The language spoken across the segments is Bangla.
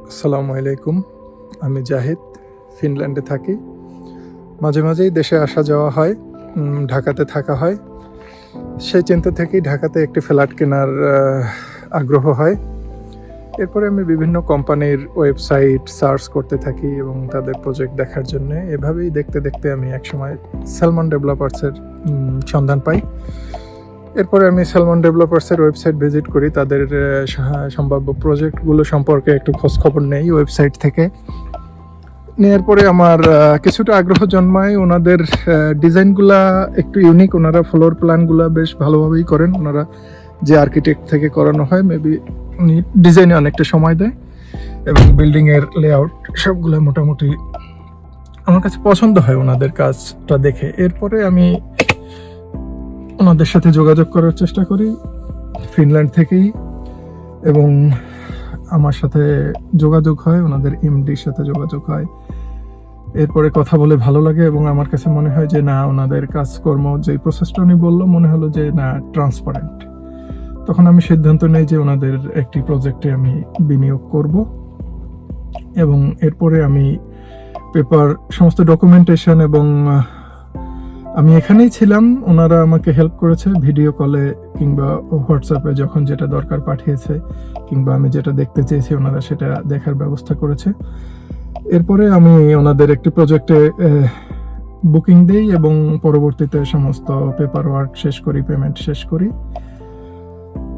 আসসালামু আলাইকুম। আমি জাহিদ, ফিনল্যান্ডে থাকি। মাঝে মাঝেই দেশে আসা যাওয়া হয়, ঢাকাতে থাকা হয়। সেই চিন্তা থেকেই ঢাকাতে একটি ফ্ল্যাট কেনার আগ্রহ হয়। এরপরে আমি বিভিন্ন কোম্পানির ওয়েবসাইট সার্চ করতে থাকি এবং তাদের প্রজেক্ট দেখার জন্য। এভাবেই দেখতে দেখতে আমি একসময় স্যালমন ডেভেলপার্সের সন্ধান পাই। এরপরে আমি স্যালমন ডেভেলপার্সের ওয়েবসাইট ভিজিট করি, তাদের সম্ভাব্য প্রজেক্টগুলো সম্পর্কে একটু খোঁজখবর নেই ওয়েবসাইট থেকে। নেওয়ার পরে আমার কিছুটা আগ্রহ জন্মায়। ওনাদের ডিজাইনগুলা একটু ইউনিক, ওনারা ফ্লোর প্ল্যানগুলা বেশ ভালোভাবেই করেন। ওনারা যে আর্কিটেক্ট থেকে করানো হয়, মেবি উনি ডিজাইনে অনেকটা সময় দেয় এবং বিল্ডিংয়ের লেআউট সবগুলো মোটামুটি আমার কাছে পছন্দ হয় ওনাদের কাজটা দেখে। এরপরে আমি ওনাদের সাথে যোগাযোগ করার চেষ্টা করি ফিনল্যান্ড থেকেই, এবং আমার সাথে যোগাযোগ হয়, ওনাদের এমডির সাথে যোগাযোগ হয়। এরপরে কথা বলে ভালো লাগে এবং আমার কাছে মনে হয় যে না, ওনাদের কাজকর্ম যে প্রসেসটা উনি বললো মনে হলো যে না, ট্রান্সপারেন্ট। তখন আমি সিদ্ধান্ত নেই যে ওনাদের একটি প্রজেক্টে আমি বিনিয়োগ করব, এবং এরপরে আমি পেপার সমস্ত ডকুমেন্টেশন এবং আমি এখানেই ছিলাম, ওনারা আমাকে হেল্প করেছে ভিডিও কলে কিংবা হোয়াটসঅ্যাপে যখন যেটা দরকার পাঠিয়েছে, কিংবা আমি যেটা দেখতে চেয়েছি ওনারা সেটা দেখার ব্যবস্থা করেছে। এরপরে আমি ওনাদের একটি প্রজেক্টে বুকিং দিই এবং পরবর্তীতে সমস্ত পেপার ওয়ার্ক শেষ করি, পেমেন্ট শেষ করি।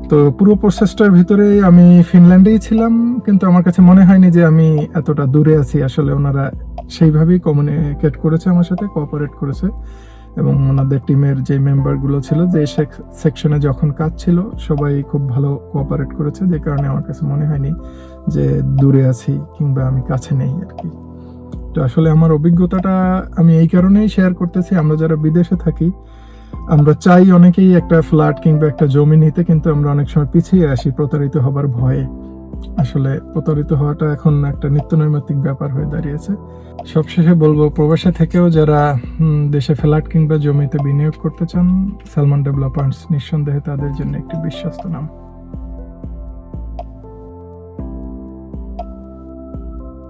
তো পুরো প্রসেসটার ভিতরে আমি ফিনল্যান্ডেই ছিলাম, কিন্তু আমার কাছে মনে হয়নি যে আমি এতটা দূরে আছি। আসলে ওনারা সেইভাবেই কমিউনিকেট করেছে, আমার সাথে কোঅপারেট করেছে, এবং ওনাদের টিমের যে মেম্বারগুলো ছিল, যে সেকশনে যখন কাজ ছিল, সবাই খুব ভালো কোঅপারেট করেছে, যে কারণে আমার কাছে মনে হয়নি যে দূরে আছি কিংবা আমি কাছে নেই আর কি। তো আসলে আমার অভিজ্ঞতাটা আমি এই কারণেই শেয়ার করতেছি, আমরা যারা বিদেশে থাকি আমরা চাই অনেকেই একটা ফ্ল্যাট কিংবা একটা জমি নিতে, কিন্তু আমরা অনেক সময় পিছিয়ে আসি প্রতারিত হবার ভয়ে। আসলে প্রতারিত হওয়াটা এখন একটা নিত্যনৈমিত্তিক ব্যাপার হয়ে দাঁড়িয়েছে। সবশেষে বলবো, প্রবাসে থেকেও যারা দেশে ফ্ল্যাট কিংবা জমিতে বিনিয়োগ করতে চান, স্যালমন ডেভেলপার্স নিঃসন্দেহে তাদের জন্য একটি বিশ্বস্ত নাম।